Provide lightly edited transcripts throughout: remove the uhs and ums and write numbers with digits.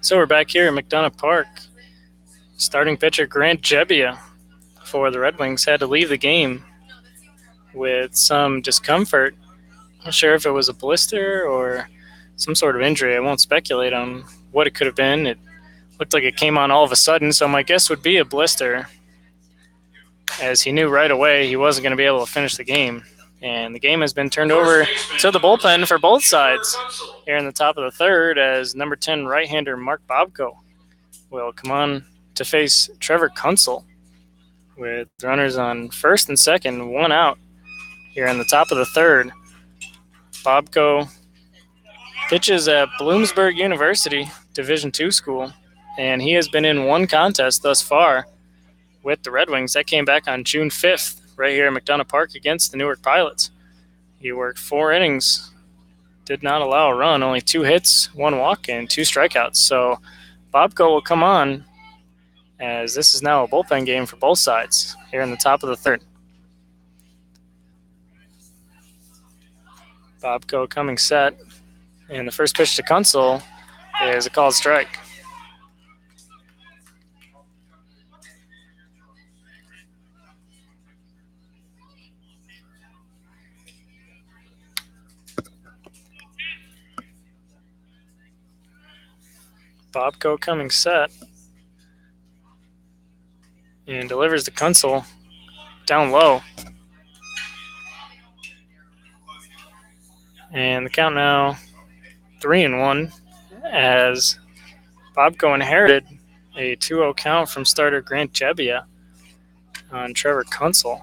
So we're back here at McDonough Park. Starting pitcher Grant Gebbia for the Red Wings had to leave the game with some discomfort. Not sure if it was a blister or some sort of injury. I won't speculate on what it could have been. It looked like it came on all of a sudden, so my guess would be a blister, as he knew right away he wasn't going to be able to finish the game. And the game has been turned over to the bullpen for both sides here in the top of the third, as number 10 right-hander Mark Bobko will come on to face Trevor Kunsel with runners on first and second, one out here in the top of the third. Bobko pitches at Bloomsburg University, Division II school, and he has been in one contest thus far with the Red Wings. That came back on June 5th, right here at McDonough Park against the Newark Pilots. He worked 4 innings, did not allow a run, only 2 hits, 1 walk, and 2 strikeouts. So Bobko will come on, as this is now a bullpen game for both sides here in the top of the third. Bobko coming set, and the first pitch to Kunsel is a called strike. Bobko coming set and delivers to Kunsel down low. And the count now 3-1, as Bobko inherited a 2-0 count from starter Grant Gebbia on Trevor Kunsel.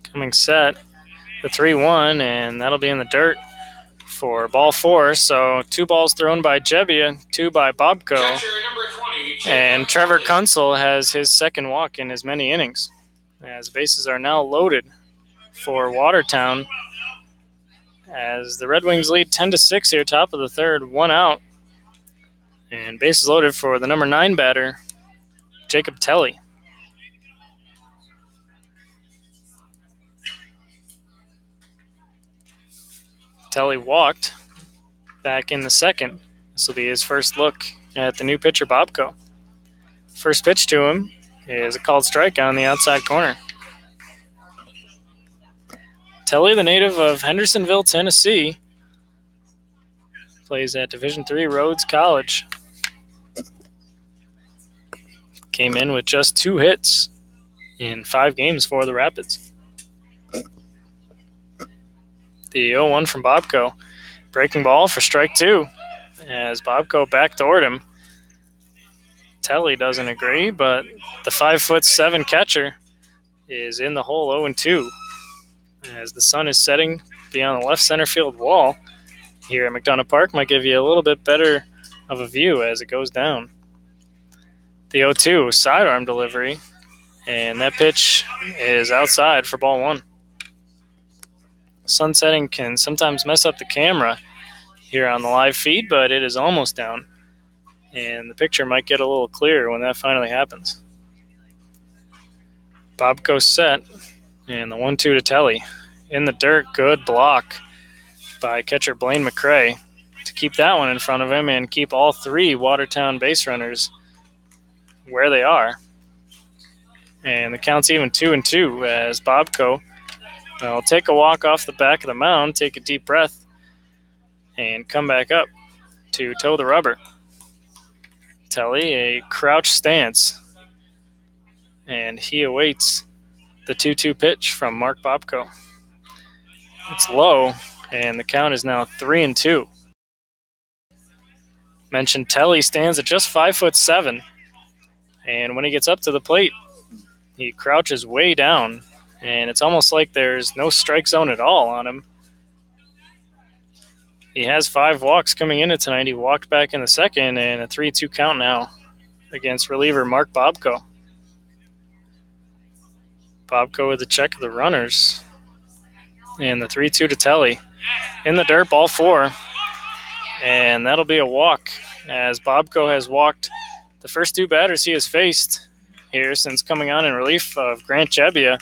Coming set, the 3-1, and that'll be in the dirt for ball 4. So 2 balls thrown by Gebbia, 2 by Bobko, and Trevor Kunsel has his second walk in as many innings, as bases are now loaded for Watertown, as the Red Wings lead 10-6 here, top of the third, 1 out, and bases loaded for the number 9 batter, Jacob Telly. Telly walked back in the second. This will be his first look at the new pitcher, Bobko. First pitch to him is a called strike on the outside corner. Telly, the native of Hendersonville, Tennessee, plays at Division III Rhodes College. Came in with just 2 hits in 5 games for the Rapids. The 0-1 from Bobko. Breaking ball for strike 2 as Bobko backdoored him. Telly doesn't agree, but the 5'7" catcher is in the hole 0-2 as the sun is setting beyond the left center field wall here at McDonough Park. Might give you a little bit better of a view as it goes down. The 0-2 sidearm delivery, and that pitch is outside for ball 1. Sun setting can sometimes mess up the camera here on the live feed, but it is almost down, and the picture might get a little clearer when that finally happens. Bobko set, and the 1-2 to Telly. In the dirt, good block by catcher Blaine McCray to keep that one in front of him and keep all 3 Watertown base runners where they are. And the count's even 2-2 as Bobko will take a walk off the back of the mound, take a deep breath, and come back up to toe the rubber. Telly, a crouch stance, and he awaits the 2-2 pitch from Mark Bobko. It's low, and the count is now 3-2. Mentioned Telly stands at just 5'7", and when he gets up to the plate, he crouches way down, and it's almost like there's no strike zone at all on him. He has 5 walks coming into tonight. He walked back in the second, and a 3-2 count now against reliever Mark Bobko. Bobko with the check of the runners, and the 3-2 to Telly. In the dirt, ball 4, and that'll be a walk as Bobko has walked the first 2 batters he has faced here since coming on in relief of Grant Gebbia.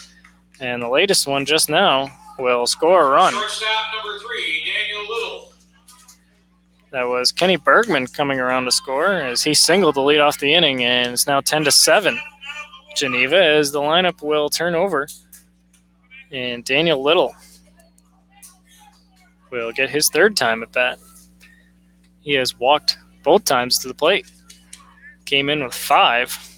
And the latest one just now will score a run. Shortstop number 3, Daniel Little. That was Kenny Bergman coming around to score as he singled to lead off the inning, and it's now 10-7. Geneva as the lineup will turn over, and Daniel Little will get his third time at bat. He has walked both times to the plate. Came in with 5.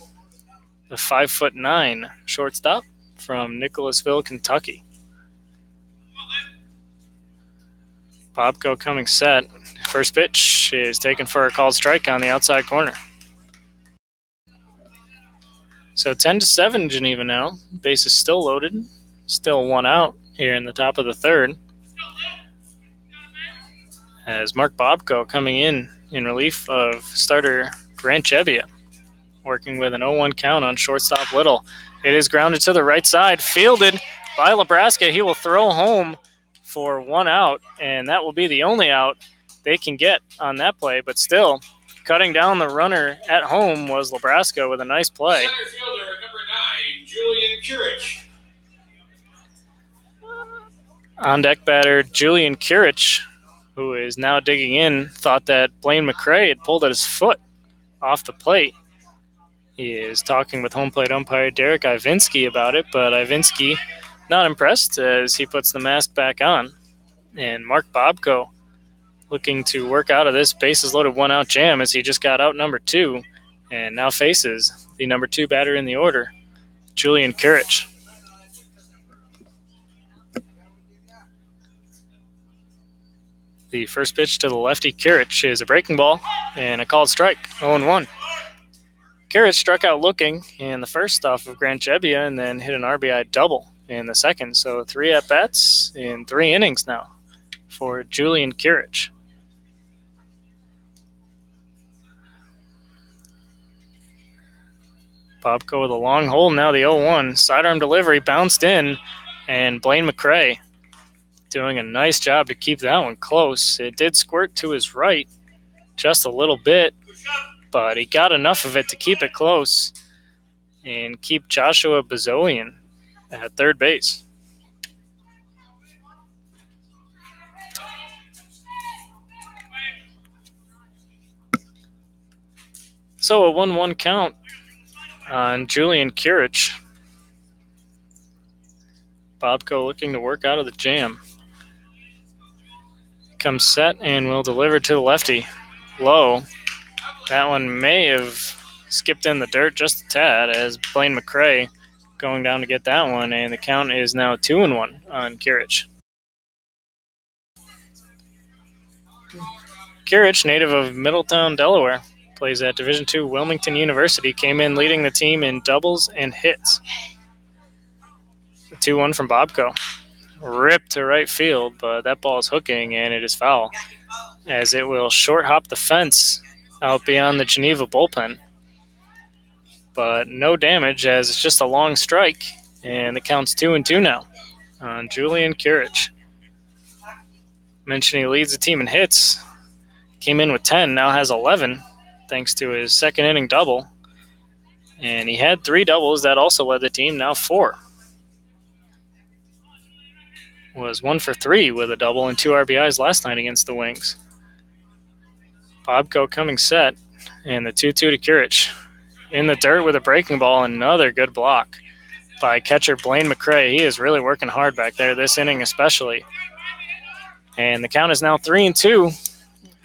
The 5'9" shortstop from Nicholasville, Kentucky. Bobko coming set. First pitch is taken for a called strike on the outside corner. So 10-7 Geneva now. Base is still loaded. Still 1 out here in the top of the third. As Mark Bobko coming in relief of starter Grant Gebbia, working with an 0-1 count on shortstop Little. It is grounded to the right side, fielded by Nebraska. He will throw home for 1 out, and that will be the only out they can get on that play. But still, cutting down the runner at home was Nebraska with a nice play. Center fielder, number 9, Julian Kurich. On-deck batter Julian Kurich, who is now digging in, thought that Blaine McCray had pulled at his foot off the plate. He is talking with home plate umpire Derek Ivinsky about it, but Ivinsky not impressed as he puts the mask back on. And Mark Bobko looking to work out of this bases loaded 1-out jam as he just got out number 2 and now faces the number 2 batter in the order, Julian Kurich. The first pitch to the lefty Kurich is a breaking ball and a called strike, 0-1. Kurich struck out looking in the first off of Grant Gebbia and then hit an RBI double in the second. So 3 at-bats in 3 innings now for Julian Kurich. Bobko with a long hold, now the 0-1. Sidearm delivery bounced in, and Blaine McCray doing a nice job to keep that one close. It did squirt to his right just a little bit, but he got enough of it to keep it close and keep Joshua Bazoian at third base. So a 1-1 count on Julian Kurich. Bobko looking to work out of the jam. Comes set and will deliver to the lefty. Low. That one may have skipped in the dirt just a tad as Blaine McCray going down to get that one, and the count is now 2-1 on Kurich. Kurich, native of Middletown, Delaware, plays at Division II Wilmington University, came in leading the team in doubles and hits. 2-1 from Bobko. Ripped to right field, but that ball is hooking and it is foul as it will short hop the fence out beyond the Geneva bullpen. But no damage as it's just a long strike, and the count's 2-2 now on Julian Kurich. Mentioned he leads the team in hits. Came in with 10, now has 11 thanks to his second inning double. And he had 3 doubles that also led the team, now 4. Was 1 for 3 with a double and 2 RBIs last night against the Wings. Bobko coming set, and the 2-2 to Kurich. In the dirt with a breaking ball, another good block by catcher Blaine McCray. He is really working hard back there this inning especially. And the count is now 3-2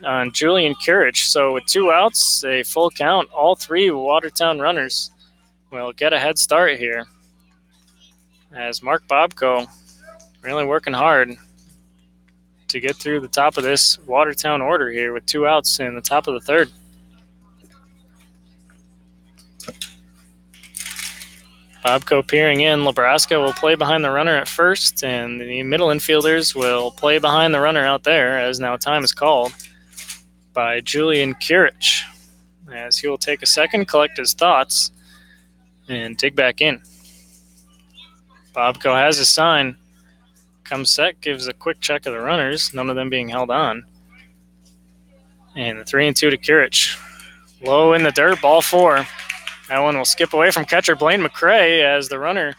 on Julian Kurich. So with 2 outs, a full count, all 3 Watertown runners will get a head start here as Mark Bobko really working hard to get through the top of this Watertown order here with 2 outs in the top of the third. Bobko peering in. Nebraska will play behind the runner at first, and the middle infielders will play behind the runner out there as now time is called by Julian Kurich as he will take a second, collect his thoughts, and dig back in. Bobko has his sign. Comes set, gives a quick check of the runners, none of them being held on. And the 3-2 to Kurich. Low in the dirt, ball 4. That one will skip away from catcher Blaine McCray as the runner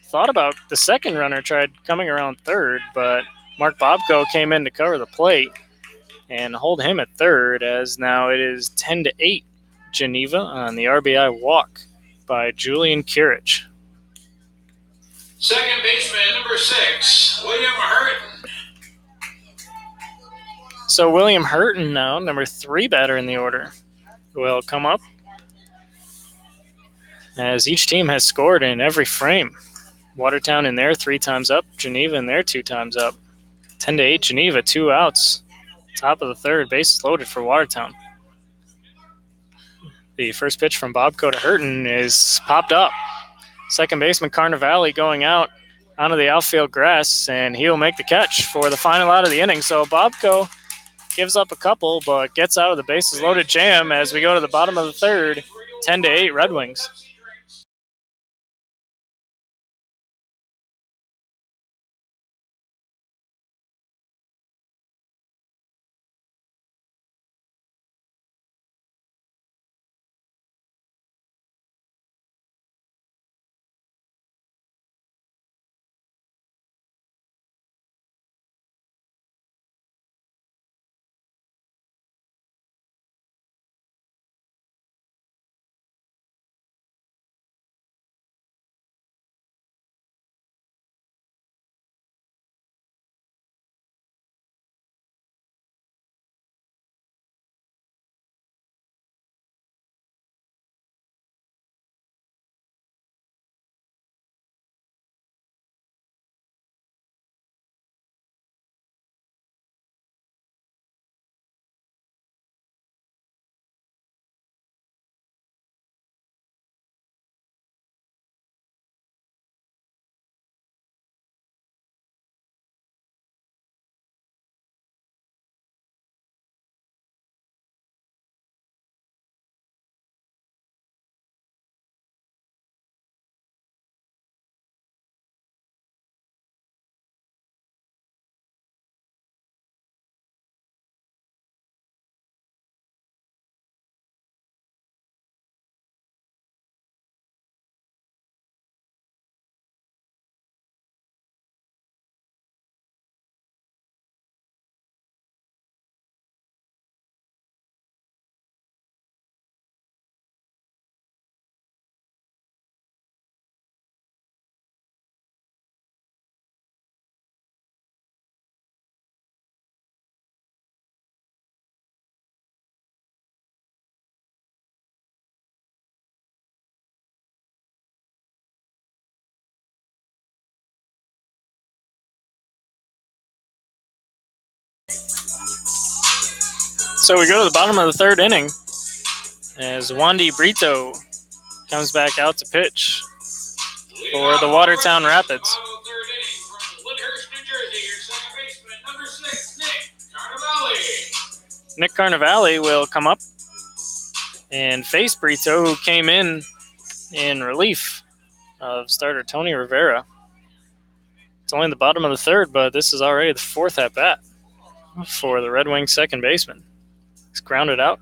thought about the second runner tried coming around third, but Mark Bobko came in to cover the plate. and hold him at third, as now it is 10-8 Geneva on the RBI walk by Julian Kirich. Second baseman, number 6, William Hurton. So William Hurton now, number 3 batter in the order, will come up, as each team has scored in every frame. Watertown in there 3 times up, Geneva in there 2 times up. 10-8 Geneva, 2 outs. Top of the third, bases loaded for Watertown. The first pitch from Bobco to Hurton is popped up. Second baseman Carnevale going out onto the outfield grass, and he'll make the catch for the final out of the inning. So Bobco gives up a couple, but gets out of the bases loaded jam as we go to the bottom of the third, 10-8 Red Wings. So we go to the bottom of the third inning as Wandy Brito comes back out to pitch for the Watertown Rapids. Nick Carnevale will come up and face Brito, who came in relief of starter Tony Rivera. It's only the bottom of the third, but this is already the 4th at-bat for the Red Wings second baseman. He's grounded out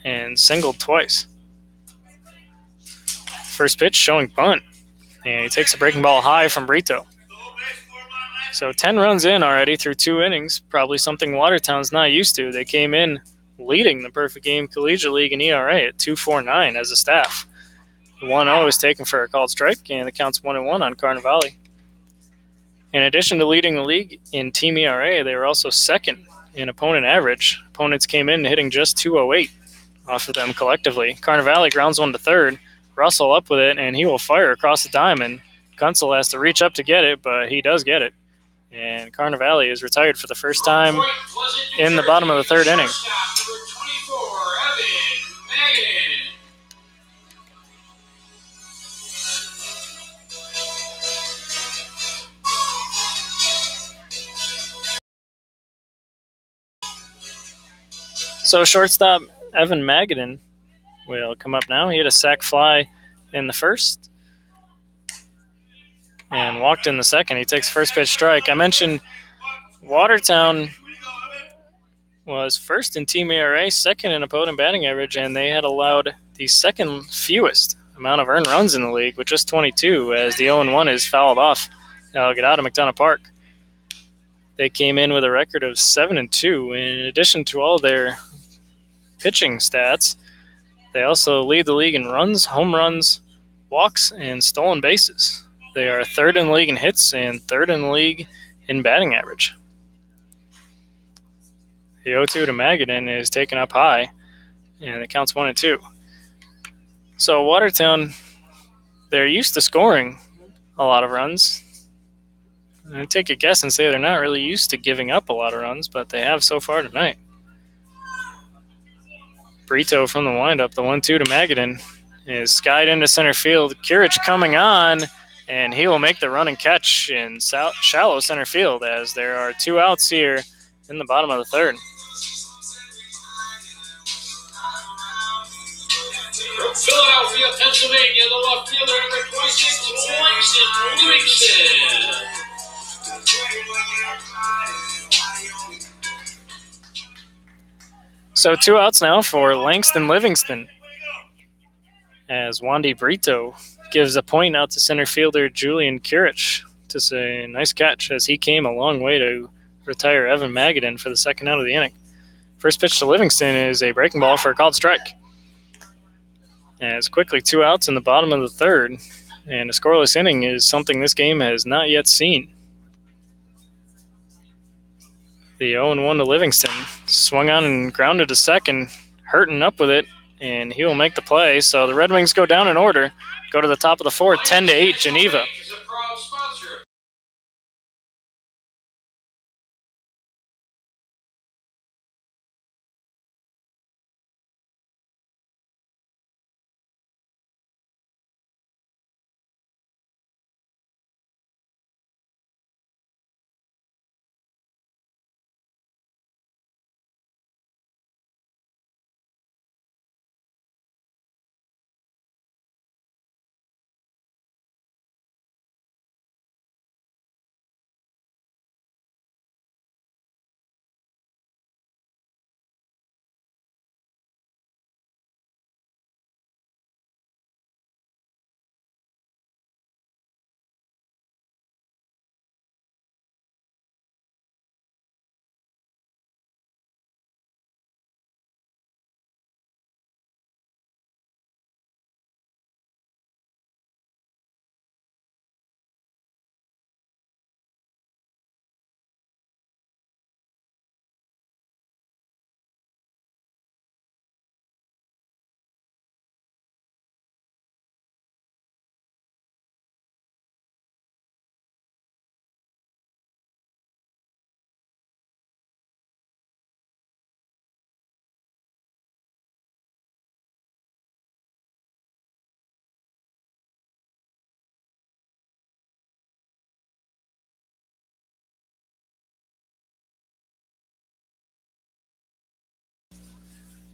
and singled twice. First pitch showing bunt, and he takes a breaking ball high from Brito. So 10 runs in already through 2 innings, probably something Watertown's not used to. They came in leading the Perfect Game Collegiate League in ERA at 2.49 as a staff. The 1-0 is taken for a called strike, and the count's 1-1 on Carnevale. In addition to leading the league in team ERA, they were also second in opponent average. Opponents came in hitting just .208 off of them collectively. Carnevale grounds one to third. Russell up with it, and he will fire across the diamond. Gunsel has to reach up to get it, but he does get it. And Carnevale is retired for the first time in the bottom of the third inning. So shortstop Evan Magadan will come up now. He had a sac fly in the first and walked in the second. He takes first pitch strike. I mentioned Watertown was first in team ERA, second in opponent batting average, and they had allowed the second fewest amount of earned runs in the league with just 22, as the 0-1 is fouled off. Now get out of McDonough Park. They came in with a record of 7-2. In addition to all their pitching stats, they also lead the league in runs, home runs, walks, and stolen bases. They are third in the league in hits and third in the league in batting average. The 0-2 to Magadan is taken up high, and it counts 1-2. So Watertown, they're used to scoring a lot of runs. I'd take a guess and say they're not really used to giving up a lot of runs, but they have so far tonight. Brito from the windup, the 1-2 to Magadan, is skied into center field. Kurich coming on, and he will make the run and catch in shallow center field as there are 2 outs here in the bottom of the third. From Philadelphia, Pennsylvania, the left fielder number 26, Langston Livingston. So 2 outs now for Langston Livingston as Wandy Brito gives a point out to center fielder Julian Kurich to say nice catch as he came a long way to retire Evan Magadan for the second out of the inning. First pitch to Livingston is a breaking ball for a called strike. As quickly 2 outs in the bottom of the third, and a scoreless inning is something this game has not yet seen. The 0-1 to Livingston swung on and grounded to second, Hurton up with it, and he will make the play. So the Red Wings go down in order, go to the top of the fourth, 10-8 Geneva.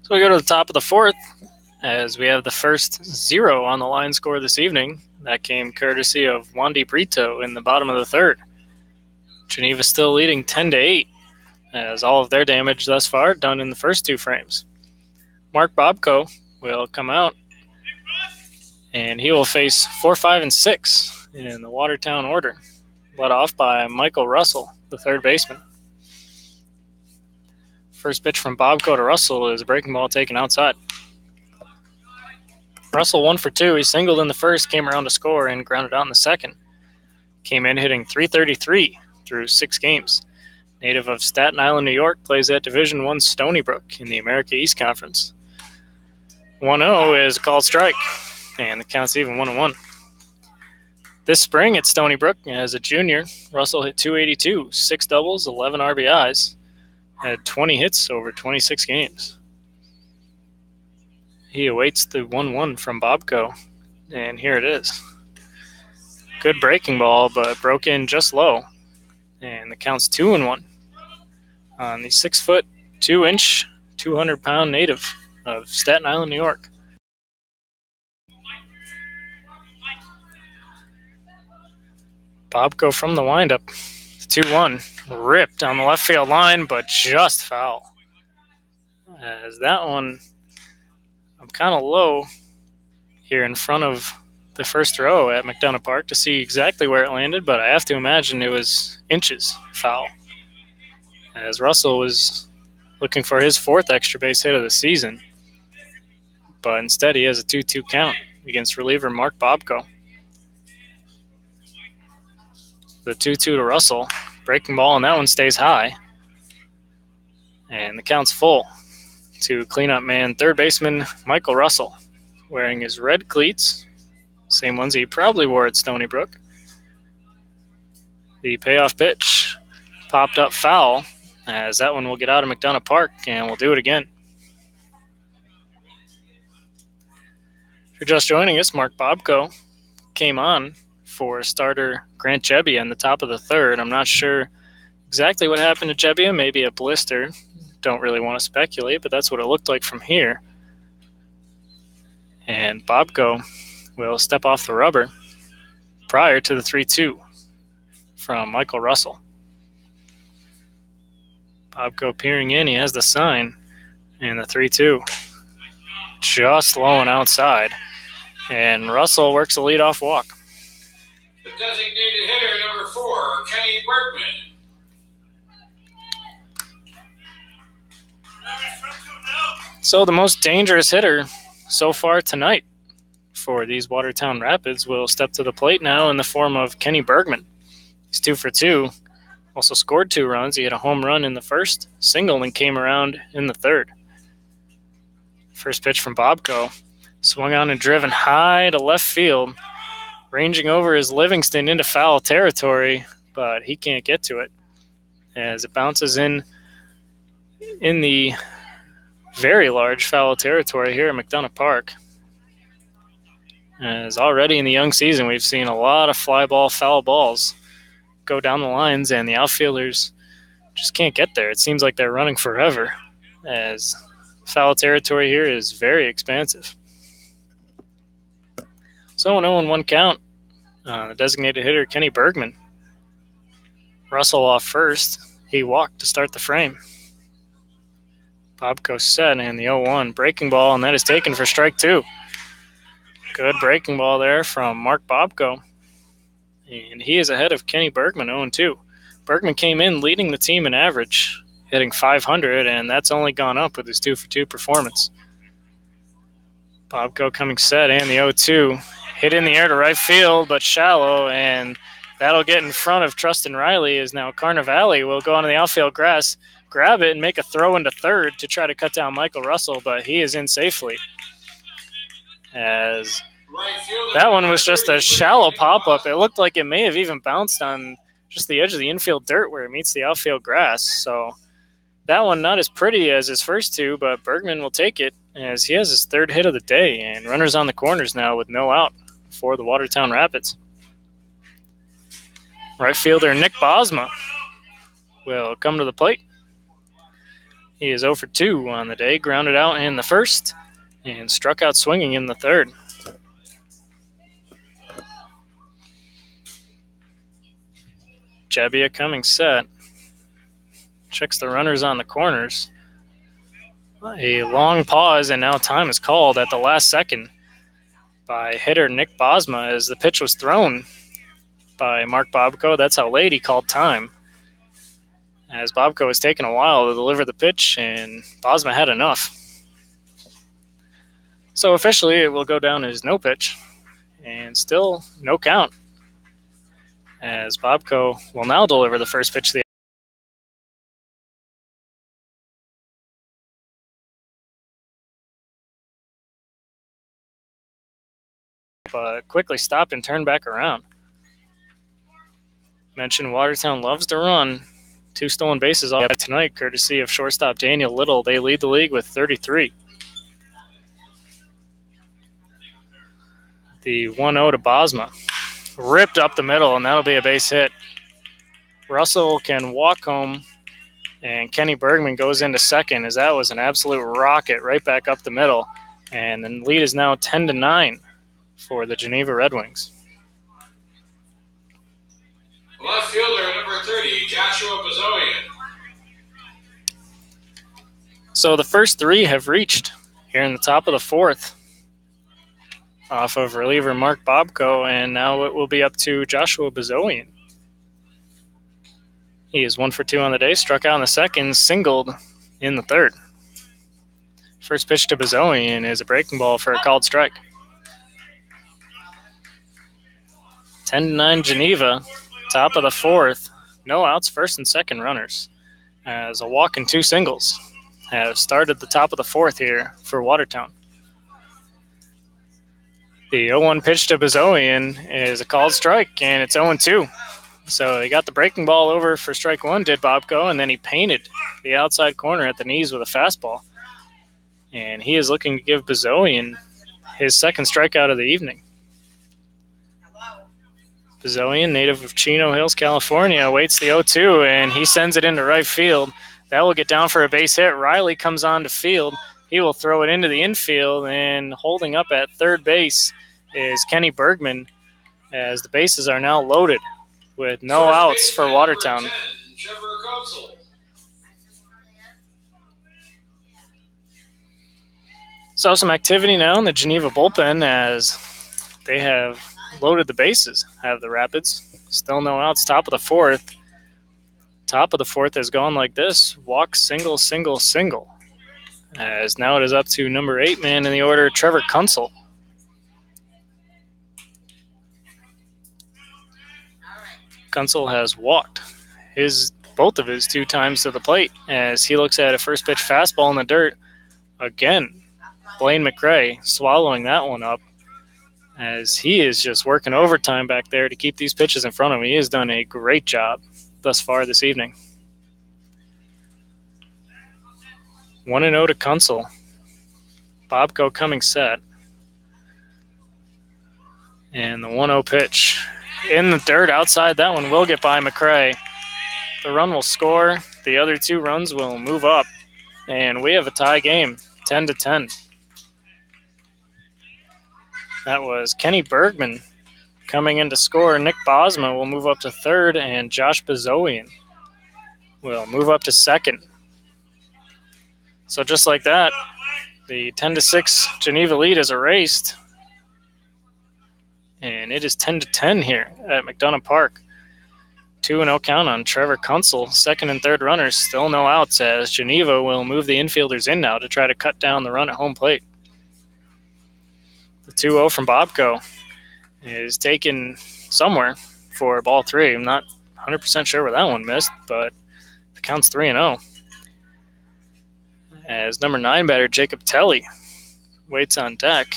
So we go to the top of the fourth as we have the first 0 on the line score this evening. That came courtesy of Wandy Brito in the bottom of the third. Geneva still leading 10-8 as all of their damage thus far done in the first 2 frames. Mark Bobko will come out, and he will face 4, 5, and 6 in the Watertown order, led off by Michael Russell, the third baseman. First pitch from Bobko to Russell is a breaking ball taken outside. Russell 1 for 2. He singled in the first, came around to score, and grounded out in the second. Came in hitting .333 through 6 games. Native of Staten Island, New York, plays at Division I Stony Brook in the America East Conference. 1-0 is a called strike, and the count's even 1-1. This spring at Stony Brook, as a junior, Russell hit .282, 6 doubles, 11 RBIs, had 20 hits over 26 games. He awaits the 1-1 from Bobko, and here it is. Good breaking ball, but broke in just low, and the count's 2-1 on the 6-foot, 2-inch, 200-pound native of Staten Island, New York. Bobko from the windup, 2-1, ripped on the left field line, but just foul. As that one, I'm kind of low here in front of the first row at McDonough Park to see exactly where it landed, but I have to imagine it was inches foul. as Russell was looking for his 4th extra base hit of the season. But instead he has a 2-2 count against reliever Mark Bobko. The 2-2 to Russell. Breaking ball, and that one stays high. And the count's full to cleanup man, third baseman Michael Russell, wearing his red cleats, same ones he probably wore at Stony Brook. The payoff pitch popped up foul, as that one will get out of McDonough Park, and we'll do it again. If you're just joining us, Mark Bobko came on for starter Grant Gebbia in the top of the 3rd. I'm not sure exactly what happened to Gebbia, maybe a blister. Don't really want to speculate, but that's what it looked like from here. And Bobko will step off the rubber prior to the 3-2 from Michael Russell. Bobko peering in, he has the sign, and the 3-2 just low and outside. And Russell works a leadoff walk. The designated hitter, number 4, Kenny Bergman. So the most dangerous hitter so far tonight for these Watertown Rapids will step to the plate now in the form of Kenny Bergman. He's 2 for 2. Also scored 2 runs. He had a home run in the first, single, and came around in the 3rd. First pitch from Bobko. Swung on and driven high to left field, ranging over his Livingston into foul territory, but he can't get to it as it bounces in the very large foul territory here at McDonough Park. As already in the young season, we've seen a lot of fly ball, foul balls go down the lines, and the outfielders just can't get there. It seems like they're running forever, as foul territory here is very expansive. So an 0-1 count. The designated hitter, Kenny Bergman. Russell off first. He walked to start the frame. Bobko set, and the 0-1 breaking ball, and that is taken for strike 2. Good breaking ball there from Mark Bobko. And he is ahead of Kenny Bergman, 0-2. Bergman came in leading the team in average, hitting .500, and that's only gone up with his 2 for 2 performance. Bobko coming set, and the 0-2. Hit in the air to right field, but shallow, and that'll get in front of Trustin Riley as now Carnevale will go onto the outfield grass, grab it, and make a throw into third to try to cut down Michael Russell, but he is in safely. As that one was just a shallow pop-up. It looked like it may have even bounced on just the edge of the infield dirt where it meets the outfield grass. So that one not as pretty as his first 2, but Bergman will take it as he has his 3rd hit of the day, and runners on the corners now with no out for the Watertown Rapids. Right fielder Nick Bosma will come to the plate. He is 0 for 2 on the day, grounded out in the first and struck out swinging in the 3rd. Gebbia coming set. Checks the runners on the corners. A long pause, and now time is called at the last second by hitter Nick Bosma as the pitch was thrown by Mark Bobko. That's how late he called time, as Bobko was taking a while to deliver the pitch, and Bosma had enough. So officially it will go down as no pitch, and still no count, as Bobko will now deliver the first pitch of the but quickly stopped and turned back around. Mentioned Watertown loves to run. 2 stolen bases off tonight, courtesy of shortstop Daniel Little. They lead the league with 33. The 1-0 to Bosma. Ripped up the middle, and that'll be a base hit. Russell can walk home, and Kenny Bergman goes into second, as that was an absolute rocket right back up the middle. And the lead is now 10-9 for the Geneva Red Wings. Left fielder, number 30, Joshua Bazoian. So the first 3 have reached here in the top of the 4th off of reliever Mark Bobko, and now it will be up to Joshua Bazoian. He is 1 for 2 on the day, struck out in the second, singled in the third. First pitch to Bezoian is a breaking ball for a called strike. 10-9 Geneva, top of the fourth. No outs, first and second runners, as a walk and 2 singles have started the top of the fourth here for Watertown. The 0-1 pitch to Bezoian is a called strike, and it's 0-2. So he got the breaking ball over for strike one, did Bobko, and then he painted the outside corner at the knees with a fastball. And he is looking to give Bezoian his second strikeout of the evening. Bezoian, native of Chino Hills, California, awaits the 0-2, and he sends it into right field. That will get down for a base hit. Riley comes on to field. He will throw it into the infield, and holding up at third base is Kenny Bergman, as the bases are now loaded with no outs for Watertown. So some activity now in the Geneva bullpen as they have loaded the bases, have the Rapids. Still no outs, top of the fourth. Top of the fourth has gone like this: walk, single, single, single. As now it is up to number 8 man in the order, Trevor Kunsel. Kunsel has walked both of his 2 times to the plate as he looks at a first pitch fastball in the dirt. Again, Blaine McRae swallowing that one up as he is just working overtime back there to keep these pitches in front of him. He has done a great job thus far this evening. 1-0 to Kunsel. Bobko coming set. And the 1-0 pitch in the dirt outside. That one will get by McRae. The run will score. The other 2 runs will move up. And we have a tie game, 10-10. That was Kenny Bergman coming in to score. Nick Bosma will move up to third, and Josh Bezoian will move up to second. So just like that, the 10-6 Geneva lead is erased. And it is 10-10 here at McDonough Park. 2-0 count on Trevor Kunsel. Second and third runners, still no outs, as Geneva will move the infielders in now to try to cut down the run at home plate. The 2-0 from Bobko is taken somewhere for ball 3. I'm not 100% sure where that one missed, but the count's 3-0. As number 9 batter Jacob Telly waits on deck.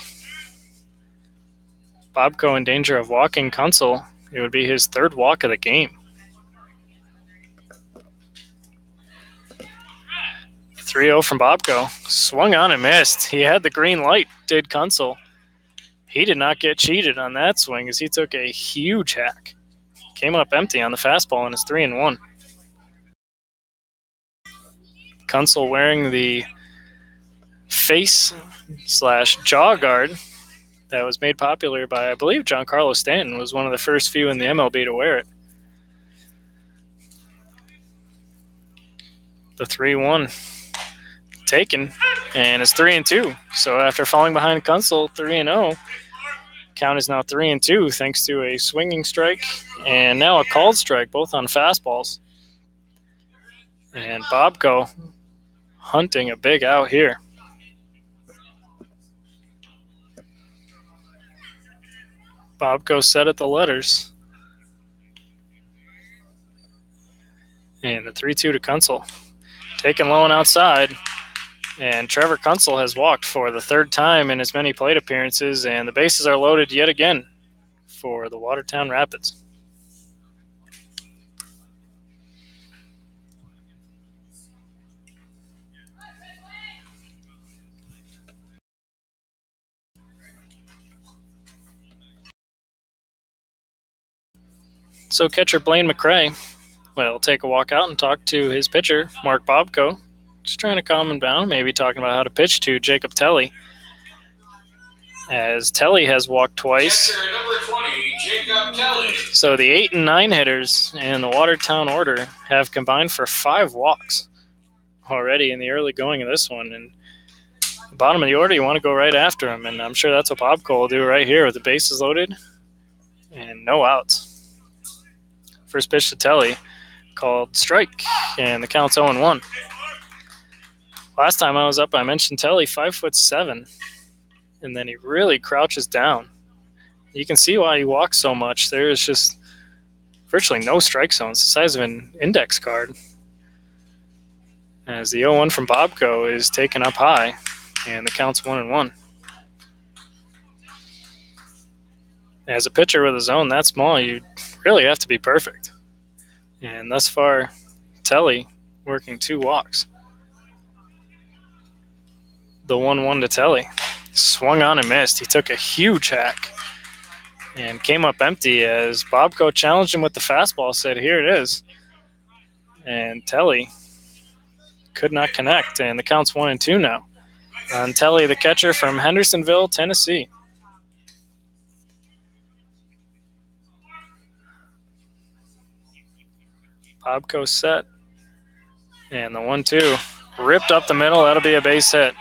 Bobko in danger of walking Kunsel. It would be his 3rd walk of the game. 3-0 from Bobko. Swung on and missed. He had the green light, did Kunsel. He did not get cheated on that swing as he took a huge hack. Came up empty on the fastball and is 3-1. Kunsel wearing the face/jaw guard that was made popular by, I believe, Giancarlo Stanton was one of the first few in the MLB to wear it. The 3-1 taken, and it's 3-2. So after falling behind Kunsel, 3-0, count is now 3-2 thanks to a swinging strike and now a called strike, both on fastballs. And Bobko hunting a big out here. Bobko set at the letters. And the 3-2 to Kunsel. Taken low and outside. And Trevor Kunsel has walked for the 3rd time in as many plate appearances, and the bases are loaded yet again for the Watertown Rapids. So catcher Blaine McRae will take a walk out and talk to his pitcher, Mark Bobko. Just trying to calm him down, maybe talking about how to pitch to Jacob Telly. As Telly has walked twice. Catcher number 20, Jacob Telly. So the 8 and 9 hitters in the Watertown order have combined for 5 walks already in the early going of this one. And the bottom of the order, you want to go right after him. And I'm sure that's what Bobko will do right here with the bases loaded and no outs. First pitch to Telly called strike, and the count's 0-1. Last time I was up, I mentioned Telly, 5'7", and then he really crouches down. You can see why he walks so much. There is just virtually no strike zones, the size of an index card. As the 0-1 from Bobko is taken up high, and the count's 1-1. As a pitcher with a zone that small, you really have to be perfect. And thus far, Telly working 2 walks. The 1-1 to Telly. Swung on and missed. He took a huge hack and came up empty as Bobko challenged him with the fastball, said, "Here it is." And Telly could not connect, and the count's 1-2 now. On Telly, the catcher from Hendersonville, Tennessee. Bobko set. And the 1-2 ripped up the middle. That'll be a base hit.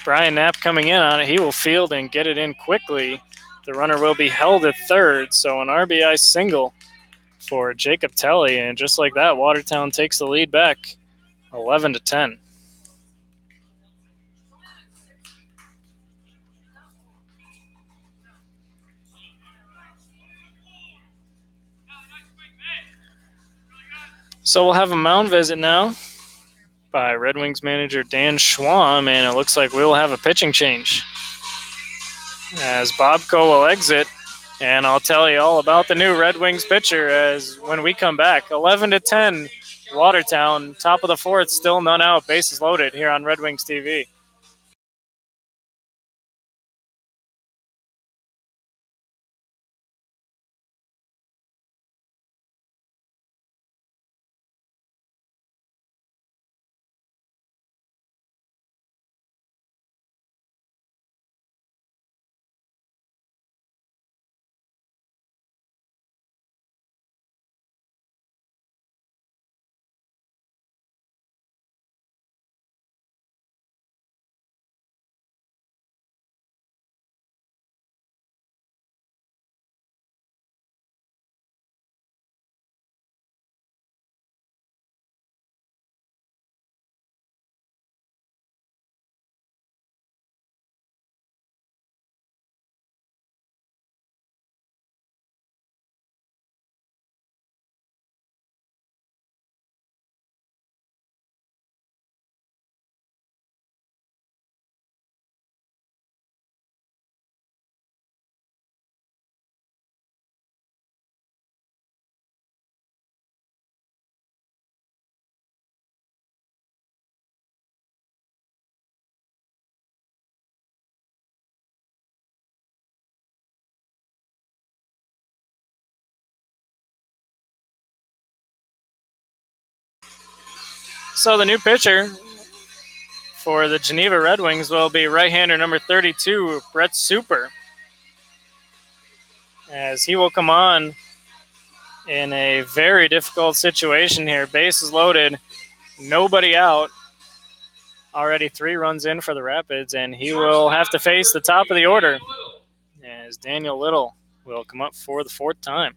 Brian Knapp coming in on it. He will field and get it in quickly. The runner will be held at third, so an RBI single for Jacob Telly. And just like that, Watertown takes the lead back, 11-10. So we'll have a mound visit now by Red Wings manager Dan Schwam, and it looks like we'll have a pitching change as Bobko will exit, and I'll tell you all about the new Red Wings pitcher as when we come back. 11-10, Watertown, top of the 4th, still none out, bases loaded here on Red Wings TV. So the new pitcher for the Geneva Red Wings will be right-hander number 32, Brett Super, as he will come on in a very difficult situation here. Bases loaded, nobody out. Already 3 runs in for the Rapids, and he will have to face the top of the order as Daniel Little will come up for the 4th time.